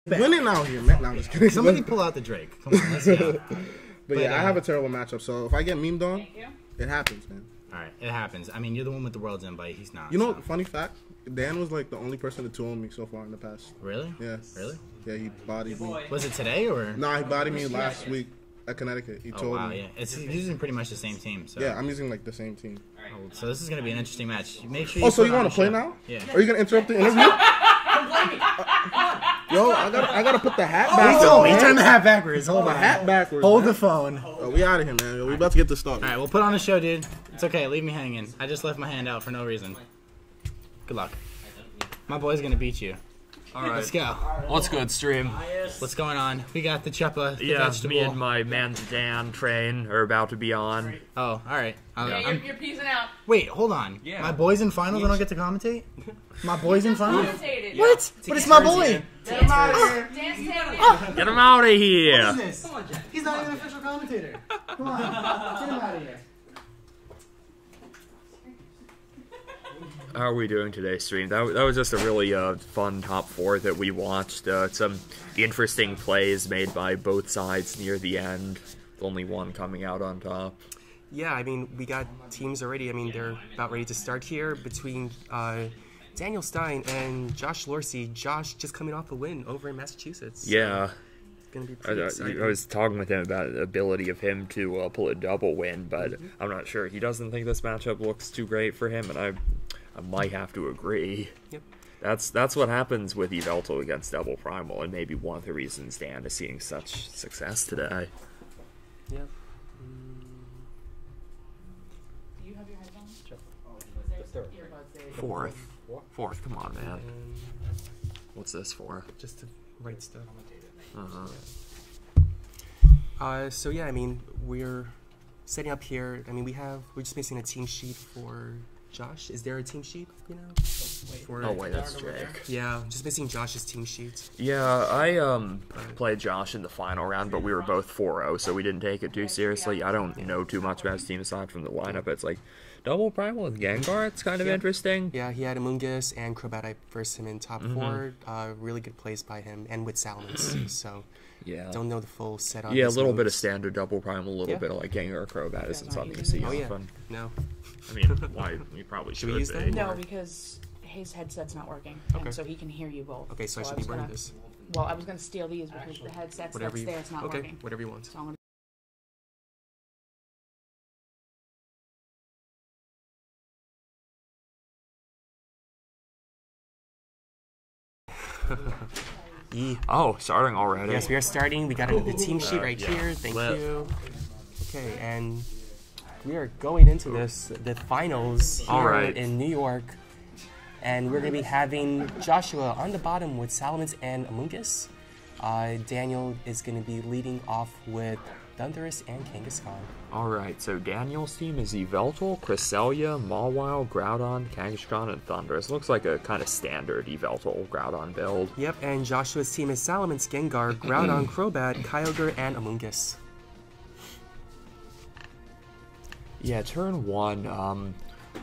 winning out here, man. No, I'm just kidding. Somebody pull out the Drake. Come on, let's go. But yeah, I have a terrible matchup, so if I get memed on, it happens, man. Alright, it happens. I mean, you're the one with the world's invite. He's not. You know, funny fact, Dan was like the only person to 2-0 me so far in the past. Really? Yeah. Really? Yeah, he bodied me. Was it today or? Nah, he bodied me last week at Connecticut. He told me. Yeah. He's using pretty much the same team. So. Yeah, I'm using like the same team. So this is going to be an interesting match. Make sure. So you want to play now? Yeah. Are you going to interrupt the interview? Yo, I gotta put the hat back. He turned the hat backwards. Hold the hat backwards. Hold the phone. Oh, we out of here, man. Yo, we about to get this started. All right, we'll put on the show, dude. It's okay. Leave me hanging. I just left my hand out for no reason. Good luck. My boy's gonna beat you. All right, let's go. What's good, stream? What's going on? We got the Chuppa, the vegetable. Me and my man Dan train are about to be on. Oh, all right. You're peasing out. Wait, hold on. Yeah. My boy's in finals. I don't get to commentate. My boy's in finals. What? But it's my boy. Get him out of here. Get him out of here. What is this? He's not even an official commentator. Come on, get him out of here. How are we doing today, stream? That was just a really fun top four that we watched. Some interesting plays made by both sides near the end. Only one coming out on top. Yeah, I mean, we got teams already. I mean, they're about ready to start here between Daniel Stein and Josh Lorcy. Josh just coming off a win over in Massachusetts. Yeah. So it's going to be pretty exciting. I was talking with him about the ability of him to pull a double win, but I'm not sure. He doesn't think this matchup looks too great for him, and I might have to agree. Yep. That's what happens with Yveltal against Double Primal, and maybe one of the reasons Dan is seeing such success today. Yep. Do you have your headphones? Fourth, come on, man. What's this for? Just to write stuff. Uh-huh. So yeah, I mean, we're setting up here. I mean, we're just missing a team sheet for Josh. Is there a team sheet, you know? Oh wait, that's Jake. Yeah, just missing Josh's team sheet. Yeah, I played Josh in the final round, but we were both 4-0, so we didn't take it too seriously. I don't know too much about his team aside from the lineup. It's like Double Primal with Gengar. It's kind of interesting. Yeah, he had Amoonguss and Crobat. I versed him in top four. Really good plays by him, and with Salamence. So yeah, don't know the full set on. Yeah, a his little bit of moves. standard Double Primal, a little bit of like Gengar or Crobat isn't something you see often. No. I mean, why? We probably should we use them? No, because his headset's not working, and so he can hear you both. Okay, so I should be wearing this. Well, I was gonna steal these because the headset's that's there, it's not working. Whatever you want. So I'm gonna Oh, starting already. Yes, we are starting. We got the team sheet right here. Thank you. Okay, and we are going into the finals here in New York. And we're going to be having Joshua on the bottom with Salamence and Amoonguss. Daniel is going to be leading off with Thundurus and Kangaskhan. Alright, so Daniel's team is Yveltal, Cresselia, Mawile, Groudon, Kangaskhan, and Thundurus. Looks like a kind of standard Yveltal Groudon build. Yep, and Joshua's team is Salamence, Gengar, Groudon, Crobat, Kyogre, and Amoonguss. Yeah, turn one,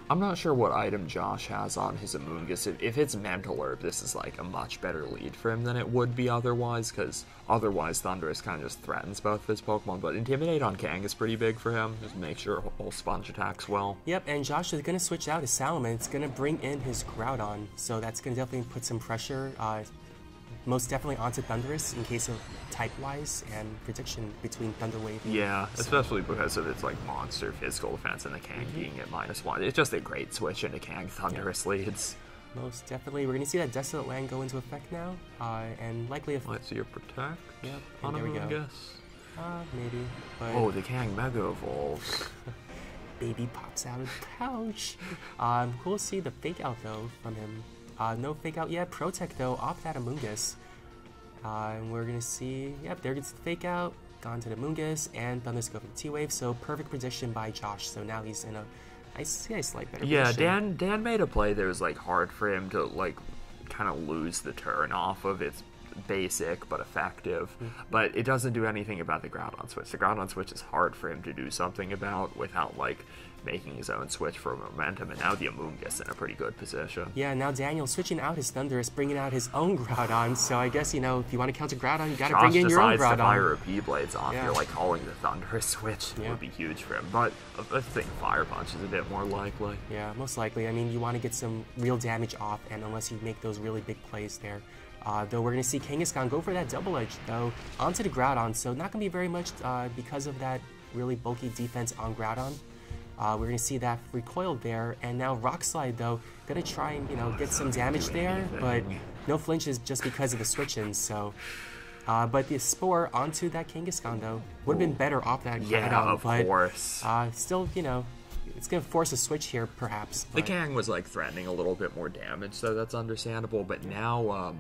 I'm not sure what item Josh has on his Amoonguss. If it's Mental Herb, this is like a much better lead for him than it would be otherwise, because otherwise Thundurus kind of just threatens both of his Pokemon, but Intimidate on Kang is pretty big for him. Just make sure whole Sponge attacks well. Yep, and Josh is going to switch out his Salamence, going to bring in his Groudon, so that's going to definitely put some pressure, most definitely onto Thundurus in case of type-wise and prediction between Thunder Wave. Yeah, especially because of its like monster physical defense and the Kang being at -1. It's just a great switch into Kang Thundurus leads. Most definitely. We're going to see that Desolate Land go into effect now, and likely if... Let's see your Protect. Yep, on there we go. Guess. Maybe. But oh, the Kang Mega Evolves. Baby pops out of the pouch. We'll see the Fake Out though from him. No Fake Out yet. Protect though off that Amoonguss. And we're going to see, yep, there gets the Fake Out, gone to the Amoonguss, and Thundurus go for the T-Wave, so perfect prediction by Josh, so now he's in a slight better position. Dan made a play that was like hard for him to like kind of lose the turn off of. It's basic but effective, but it doesn't do anything about the Groudon switch. The Groudon switch is hard for him to do something about without, like, making his own switch for momentum, and now the Amoonguss in a pretty good position. Yeah, now Daniel switching out his Thundurus, bringing out his own Groudon, so I guess, you know, if you want to counter Groudon, you gotta bring in your own Groudon. Josh decides to fire a P-Blades off. You're, like, calling the Thundurus switch would be huge for him, but I think Fire Punch is a bit more likely. Yeah, most likely. I mean, you want to get some real damage off, and unless you make those really big plays there. Though we're going to see Kangaskhan go for that double edge, though, onto the Groudon, so not going to be very much because of that really bulky defense on Groudon. We're going to see that recoil there, and now Rock Slide, though, going to try and, you know, get some damage there, but no flinches just because of the switch-ins, so... but the Spore onto that Kangaskhan, though, would have been better off that Groudon, of course. Still, you know, it's going to force a switch here, perhaps. The Kang was, like, threatening a little bit more damage, so that's understandable, but now,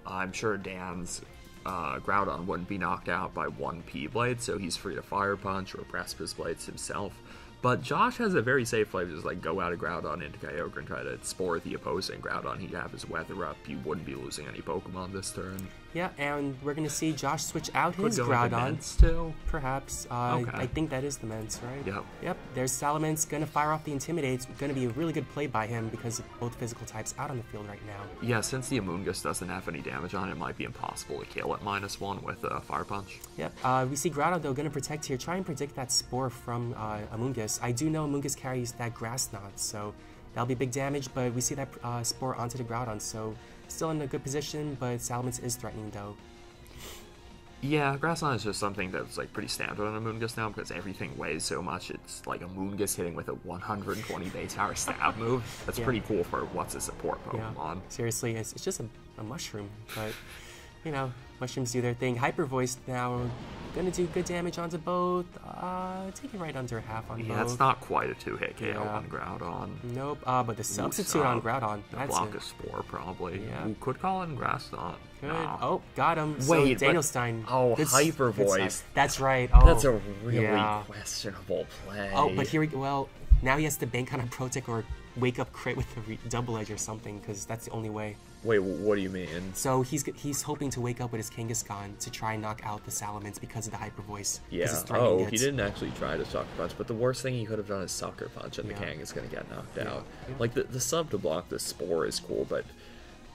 I'm sure Dan's Groudon wouldn't be knocked out by one P-Blade, so he's free to Fire Punch or press his blades himself. But Josh has a very safe play to just, like, go out of Groudon into Kyogre and try to Spore the opposing Groudon. He'd have his Weather up. He wouldn't be losing any Pokemon this turn. Yeah, and we're going to see Josh switch out his Could go Groudon. into Mence, too. Perhaps. Okay. I think that is the Mence, right? Yep. Yep, there's Salamence going to fire off the Intimidate. It's going to be a really good play by him because of both physical types out on the field right now. Yeah, since the Amoonguss doesn't have any damage on it, it might be impossible to kill at -1 with Fire Punch. Yep, we see Groudon, though, going to protect here. Try and predict that Spore from Amoonguss. I do know Amoonguss carries that Grass Knot, so that'll be big damage, but we see that Spore onto the Groudon, so still in a good position, but Salamence is threatening, though. Yeah, Grass Knot is just something that's, like, pretty standard on Amoonguss now because everything weighs so much. It's like Amoonguss hitting with a 120 base power stab move. That's pretty cool for what's a support Pokemon. Yeah. Seriously, it's just a mushroom, but, you know, mushrooms do their thing. Hyper Voice now gonna do good damage onto both. Taking right under half on both. Yeah, it's not quite a 2-hit KO on Groudon. Nope, but the substitute on Groudon. That's block a Spore, probably. Yeah. Ooh, could call in Grass Knot. Good. No. Oh, got him. Wait, so Daniel Stein. Oh, Hyper Voice. That's right. Oh, that's a really questionable play. Oh, but here we go. Well, now he has to bank on a Protect or Wake Up Crit with a Double Edge or something, because that's the only way. Wait, what do you mean? So he's hoping to wake up with his Kangaskhan to try and knock out the Salamence because of the Hyper Voice. Yeah. Oh, he didn't actually try to Sucker Punch, but the worst thing he could have done is Sucker Punch, and the Kang is going to get knocked out. Yeah. Like, the sub to block the Spore is cool, but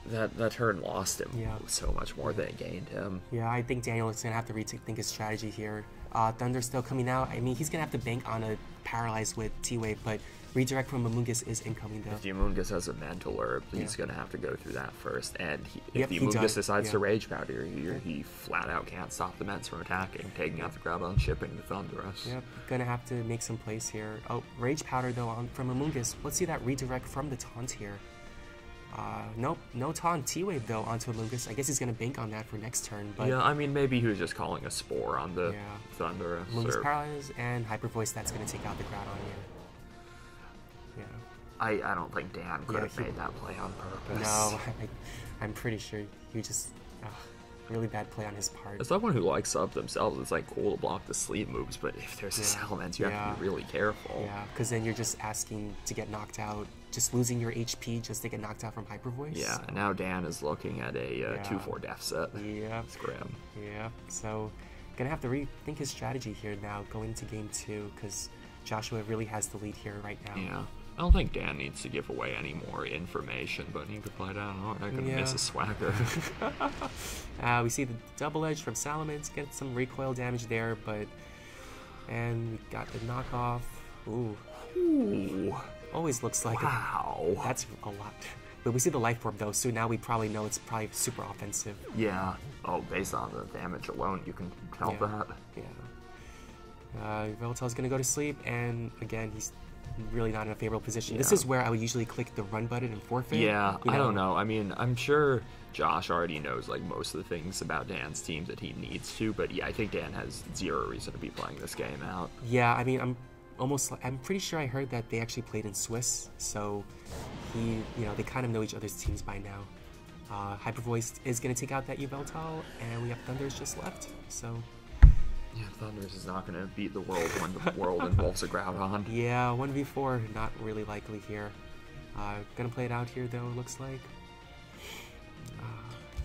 that turn lost him so much more than it gained him. Yeah, I think Daniel is going to have to rethink his strategy here. Thunder still coming out. I mean, he's going to have to bank on a Paralyze with T-Wave, but Redirect from Amoonguss is incoming, though. If the Amoonguss has a Mental Herb, he's going to have to go through that first. And if the Amoonguss decides to Rage Powder here, he flat out can't stop the Mence from attacking, taking out the Groudon, shipping the Thundurus. Yep, going to have to make some plays here. Oh, Rage Powder, though, from Amoonguss. Let's see that Redirect from the Taunt here. Nope, no Taunt. T-Wave, though, onto Amoonguss. I guess he's going to bank on that for next turn. But yeah, I mean, maybe he was just calling a Spore on the Thundurus. Amoonguss Paralyze and Hyper Voice, that's going to take out the Groudon here. I don't think Dan could have made that play on purpose. No, I'm pretty sure he just... really bad play on his part. As someone who likes sub themselves, it's like cool to block the sleep moves, but if there's a Salamence, you have to be really careful. Yeah, because then you're just asking to get knocked out, just losing your HP just to get knocked out from Hyper Voice. Yeah, and now Dan is looking at a 2-4 deficit. Yeah. It's grim. Yeah, so gonna have to rethink his strategy here now going into game 2, because Joshua really has the lead here right now. Yeah. I don't think Dan needs to give away any more information, but he could play down. Oh, I'm going to miss a Swagger. We see the Double Edge from Salamence, get some recoil damage there, but... And we got the knockoff. Ooh. Always looks like that's a lot. But we see the Life Orb, though, so now we probably know it's probably super offensive. Yeah. Oh, based on the damage alone, you can tell that. Yeah. Veltal's going to go to sleep, and again, he's really not in a favorable position. This is where I would usually click the run button and forfeit. Yeah, I don't know. I mean, I'm sure Josh already knows like most of the things about Dan's team that he needs to, but yeah, I think Dan has zero reason to be playing this game out. Yeah, I mean, I'm pretty sure I heard that they actually played in Swiss, so they kind of know each other's teams by now. Hyper Voice is going to take out that Yveltal, and we have Thundurus just left, so... Yeah, Thundurus is not going to beat the world when the world involves a Groudon. Yeah, 1v4, not really likely here. Gonna play it out here, though, it looks like.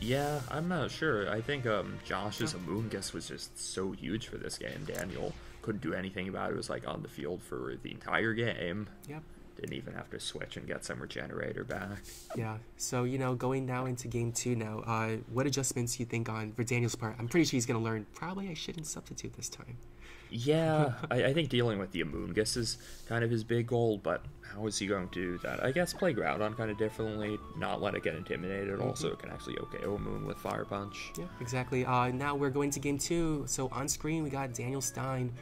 Yeah, I'm not sure. I think Josh's Amoonguss was just so huge for this game. Daniel couldn't do anything about it. It was like on the field for the entire game. Yep. Didn't even have to switch and get some regenerator back. Yeah. So, you know, going now into game 2 now, what adjustments you think on for Daniel's part? I'm pretty sure he's going to learn, probably I shouldn't substitute this time. Yeah, I think dealing with the Amoonguss is kind of his big goal, but how is he going to do that? I guess play Groudon kind of differently, not let it get intimidated. Also, it can actually OKO Moon with Fire Punch. Yeah, exactly. Now we're going to game 2. So on screen, we got Daniel Stein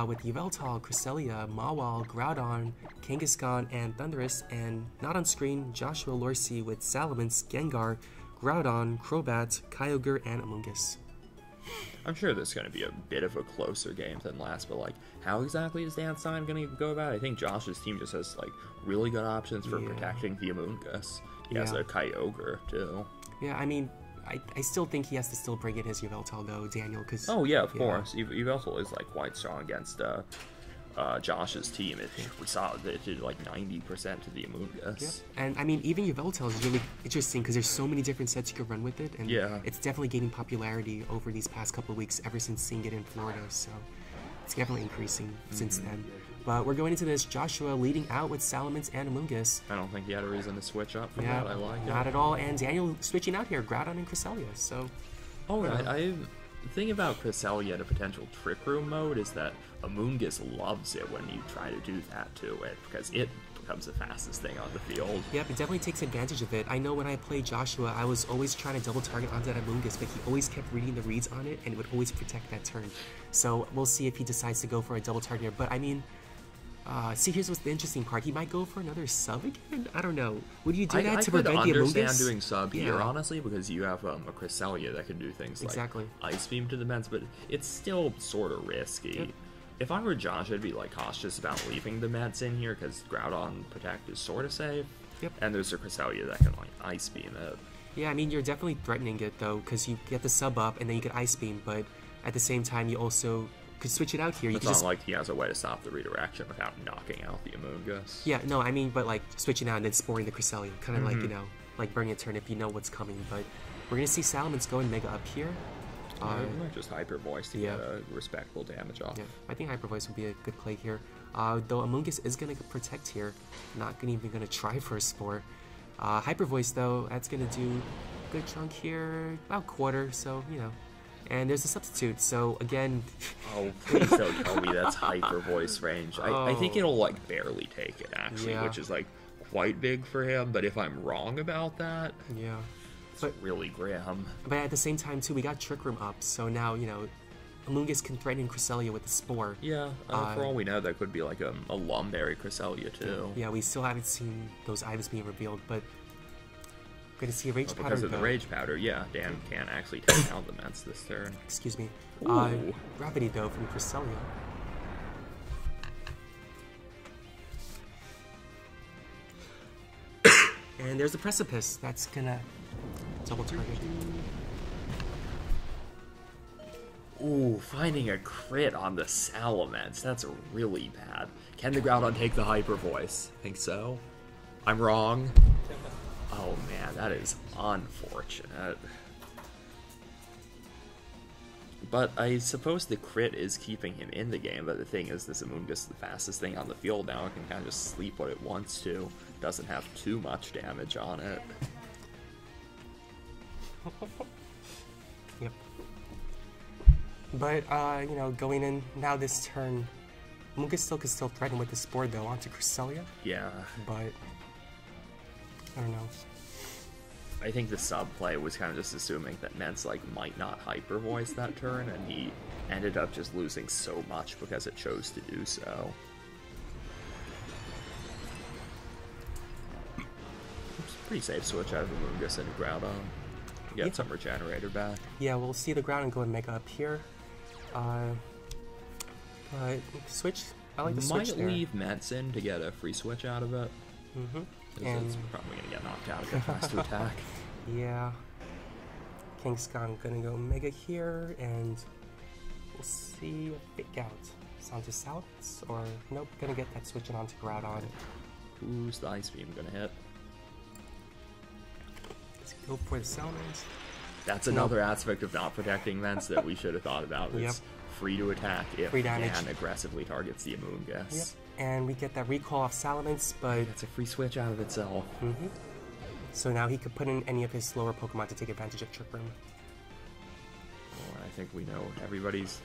with Yveltal, Cresselia, Mawile, Groudon, Kangaskhan, and Thundurus. And not on screen, Joshua Lorcy with Salamence, Gengar, Groudon, Crobat, Kyogre, and Amoonguss. I'm sure this is going to be a bit of a closer game than last, but like, how exactly is Dan Stein going to go about it? I think Josh's team just has like really good options for protecting the Amoonguss. He has a Kyogre too. Yeah, I mean, I still think he has to still bring in his Yveltal though, Daniel, because... Oh yeah, of course. Yveltal is like quite strong against Josh's team. We saw that it did like 90% to the Amoonguss. Yeah. And I mean, even Yveltal is really interesting because there's so many different sets you can run with it, and it's definitely gaining popularity over these past couple of weeks ever since seeing it in Florida, so it's definitely increasing since then. But we're going into this, Joshua leading out with Salamence and Amoonguss. I don't think he had a reason to switch up from that. I like it. Not at all. And Daniel switching out here, Groudon and Cresselia. So, the thing about Cresselia in a potential Trick Room mode is that Amoonguss loves it when you try to do that to it, because it becomes the fastest thing on the field. Yep, it definitely takes advantage of it. I know when I played Joshua, I was always trying to double target onto that Amoonguss, but he always kept reading the reads on it, and it would always protect that turn. So we'll see if he decides to go for a double target here. But I mean, see, here's what's the interesting part. He might go for another sub again? I don't know. Would you do that to prevent the Amoonguss? I understand doing sub here, honestly, because you have a Cresselia that can do things like Ice Beam to the Mets, but it's still sort of risky. Yep. If I were Josh, I'd be like cautious about leaving the Mets in here, because Groudon Protect is sort of safe, and there's a Cresselia that can like Ice Beam it. Yeah, I mean, you're definitely threatening it, though, because you get the sub up, and then you get Ice Beam, but at the same time, you also... could switch it out here. It's not like he has a way to stop the redirection without knocking out the Amoonguss. Yeah, no, I mean, but like switching out and then sporing the Cresselia, kind of like, you know, like burning a turn if you know what's coming. But we're gonna see Salamence going Mega up here. We might just Hyper Voice to get a respectable damage off. Yeah, I think Hyper Voice would be a good play here. Though Amoonguss is gonna protect here, not even gonna try for a Spore. Hyper Voice though, that's gonna do a good chunk here, about quarter. So you know. And there's a substitute, so again... Oh, please don't tell me that's Hyper Voice range. I think it'll, like, barely take it, actually, which is, like, quite big for him, but if I'm wrong about that... Yeah. It's really grim. But at the same time, too, we got Trick Room up, so now, you know, Amoonguss can threaten Cresselia with the Spore. Yeah, for all we know, that could be, like, a Lumberry Cresselia, too. Yeah, we still haven't seen those items being revealed, but... Good to see a Rage Powder. Because of the Rage Powder, yeah, Dan can't actually take down the Mets this turn. Excuse me. Gravity, though, from Cresselia. And there's the Precipice. That's gonna double target. Ooh, finding a crit on the Salamence. That's really bad. Can the Groudon take the Hyper Voice? Think so? I'm wrong. Oh man, that is unfortunate. But I suppose the crit is keeping him in the game, but the thing is, this Amoonguss is the fastest thing on the field now. It can kind of just sleep what it wants to. Doesn't have too much damage on it. Yep. But, you know, going in now this turn, Amoonguss could still threaten with the Spore, though, onto Cresselia. Yeah. But... I don't know. I think the sub play was kind of just assuming that Mets like might not Hyper Voice that turn, and he ended up just losing so much because it chose to do so. It's a pretty safe switch out of Amoonguss into Groudon. Get some Regenerator back. Yeah, we'll see the Groudon go and Mega up here. But switch. I like the switch there. Might leave Mets in to get a free switch out of it. And it's probably going to get knocked out if it tries to attack. Yeah. Kangaskhan gonna go Mega here, and we'll see a Fake Out. Onto Salamence, or nope, gonna get that switching onto Groudon. Who's the Ice Beam gonna hit? Let's go for the Salamence. That's another aspect of not protecting vents that we should have thought about. It's free to attack if Dan aggressively targets the Amoonguss. Yep. And we get that recall off Salamence, but it's a free switch out of itself. So now he could put in any of his slower Pokemon to take advantage of Trick Room. Oh, I think we know everybody's...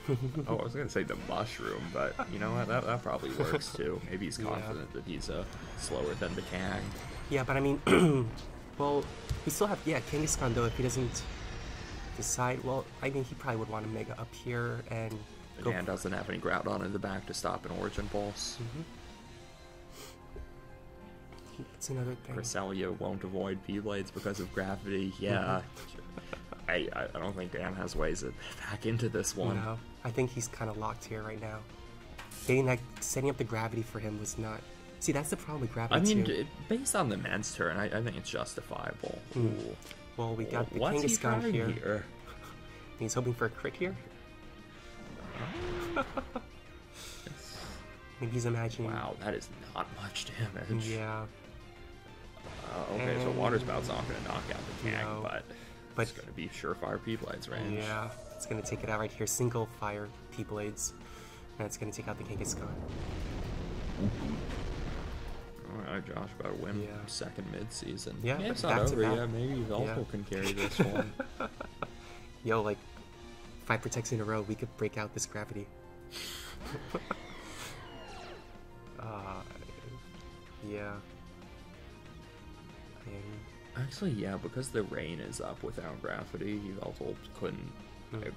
oh, I was going to say the Mushroom, but you know what? That probably works too. Maybe he's confident that he's slower than the Kang. Yeah, but I mean... well, we still have... Yeah, Kangaskhan, though, if he doesn't decide... Well, I mean, he probably would want to Mega up here and... Dan doesn't have any Groudon in the back to stop an Origin Pulse. It's another thing. Cresselia won't avoid P-Blades because of gravity. Yeah. I don't think Dan has ways to back into this one. No, I think he's kind of locked here right now. Setting up the gravity for him was not... See, that's the problem with gravity, I mean, based on the men's turn, I think it's justifiable. Well, we got the Kangaskhan here. He's hoping for a crit here. Maybe he's imagining... Wow, that is not much damage. Yeah. Okay, so Water Spout's not going to knock out the Kang, but it's going to be surefire P-Blades range. Yeah, it's going to take it out right here. Single fire P-Blades. And it's going to take out the Kangaskhan. Alright, Josh about to win second mid-season. Yeah, it's not over yet. Maybe Velpo can carry this one. Yo, like... 5 protects in a row, we could break out this gravity. Yeah. Actually, yeah, because the rain is up without gravity, Yveltal couldn't...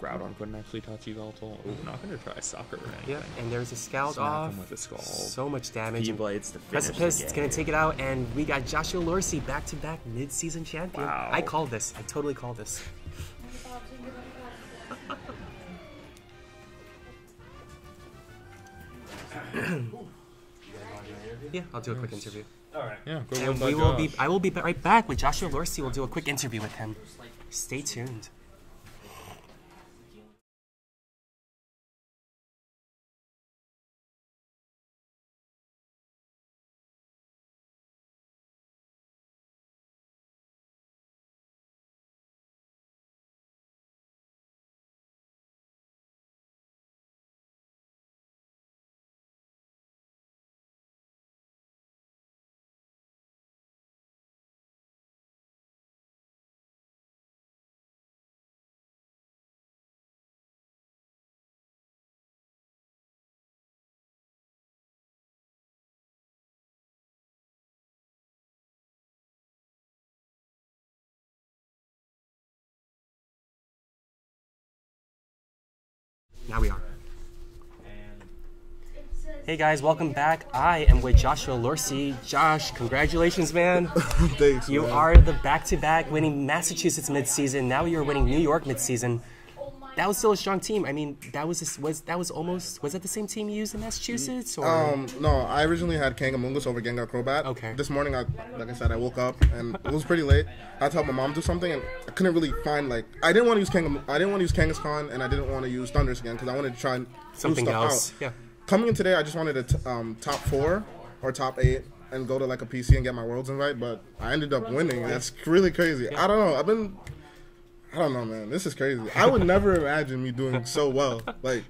Groudon couldn't actually touch Yveltal. Ooh, not gonna try Sucker or anything. Yeah, and there's a Scout off. With a Skull. So much damage. P-Blades to finish Precipice, it's gonna take it out, and we got Joshua Lorcy back-to-back mid-season champion. Wow. I called this. I totally called this. Yeah, I'll do a quick interview. Alright. Yeah, go and we will be. I will be right back with Joshua Lorcy. We'll do a quick interview with him. Stay tuned. Now we are. Hey guys, welcome back. I am with Joshua Lorcy. Josh, congratulations, man. Thanks, You man. are the back-to-back winning Massachusetts midseason. Now you're winning New York midseason. That was still a strong team. I mean, was that the same team you used in Massachusetts? Or? No, I originally had Kangamungus over Gengar Crobat. Okay. This morning, like I said, I woke up and it was pretty late. I had to help my mom do something, and I couldn't really find I didn't want to use Kangaskhan, and I didn't want to use Thundurus again because I wanted to try something else. Out. Yeah. Coming in today, I just wanted to top 4 or top 8 and go to like a PC and get my Worlds invite, but I ended up winning. That's really crazy. Yeah. I don't know. I don't know, man. This is crazy. I would never imagine me doing so well. Like,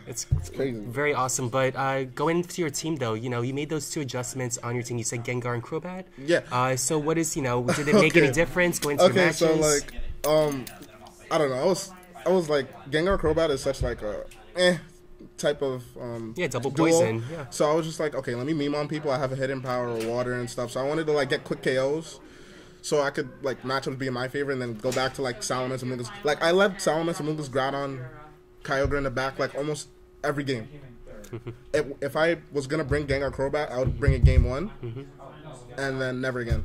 it's crazy. Very awesome. But going into your team, though, you made those 2 adjustments on your team. You said Gengar and Crobat. Yeah. So what is, did it make any difference going to your matches? So like, I don't know. I was like, Gengar Crobat is such like a type of double duo. poison. Yeah. So I was just like, okay, let me meme on people. I have a hidden power or water and stuff. So I wanted to like get quick KOs. So I could like matchups be in my favor and then go back to like Salamence and Amoonguss. Like I left Salamence and Amoonguss, Groudon, Kyogre in the back like almost every game. If I was gonna bring Gengar Crobat, I would bring it game 1, and then never again.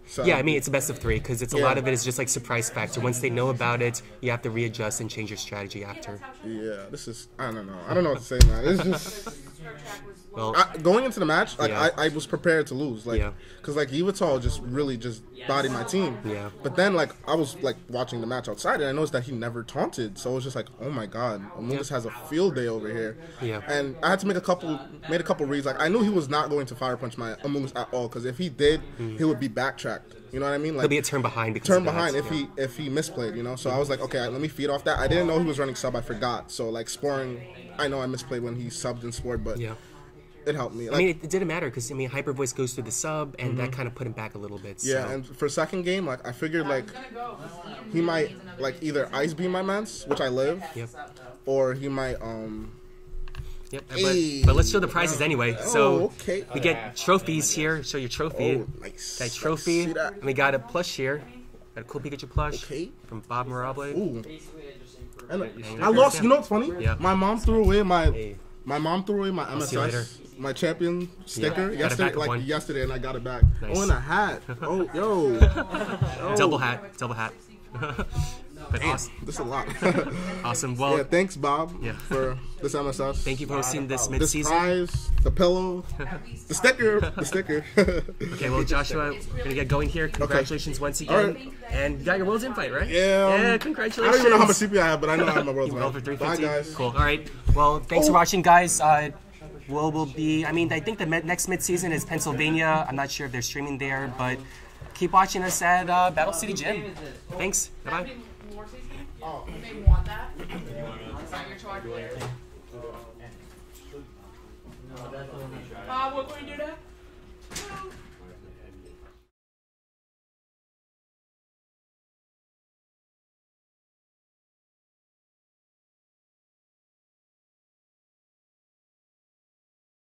So, yeah, I mean, it's a best of 3 because it's a lot of it is just like surprise factor. Once they know about it, you have to readjust and change your strategy after. Yeah, this is, I don't know. I don't know what to say, man. It's just... Well, going into the match, like I was prepared to lose, like, because like Yveltal just really just bodied my team. Yeah. But then like I was like watching the match outside, and I noticed that he never taunted. So it was just like, oh my god, Amoonguss has a field day over here. Yeah. And I had to made a couple reads. Like I knew he was not going to Fire Punch my Amoonguss at all, because if he did, he would be backtracked. You know what I mean? Like, he'll be a turn behind. If he misplayed, you know. So I was like, okay, let me feed off that. I didn't know he was running sub. I forgot. So like Sporing, I know I misplayed when he subbed in Sport, but it helped me. Like, I mean, it didn't matter because Hyper Voice goes through the sub, and that kind of put him back a little bit. Yeah, so. and for second game, like I figured like he might like either ice beam my mans, which I live, or he might Yep, but let's show the prizes anyway. So okay. We get trophies here. Show your trophy. Oh, nice. Got a trophy. See that? And we got a plush here. Got a cool Pikachu plush from Bob Mirable. Ooh. And I lost. You know what's funny? Yeah. My mom threw away my MSS, my champion sticker yesterday, and I got it back. Nice. Oh, and a hat. Oh, yo. Double hat. But awesome. This is a lot. Awesome. Well, yeah, thanks, Bob, for this MSS. Thank you for hosting this This mid-season. prize, the pillow, the sticker. Okay, well, Joshua, we're gonna get going here. Congratulations once again, right. and you got your World's Invite, right? Yeah. Congratulations. I don't even know how much CP I have, but I know I have my World's Invite. Invite. Bye, guys. Cool. All right. Well, thanks for watching, guys. We'll be. I mean, I think the next mid-season is Pennsylvania. I'm not sure if they're streaming there, but keep watching us at Battle City Gym. Thanks. Bye. Oh. They want that? It's not your choice. We're going to do that?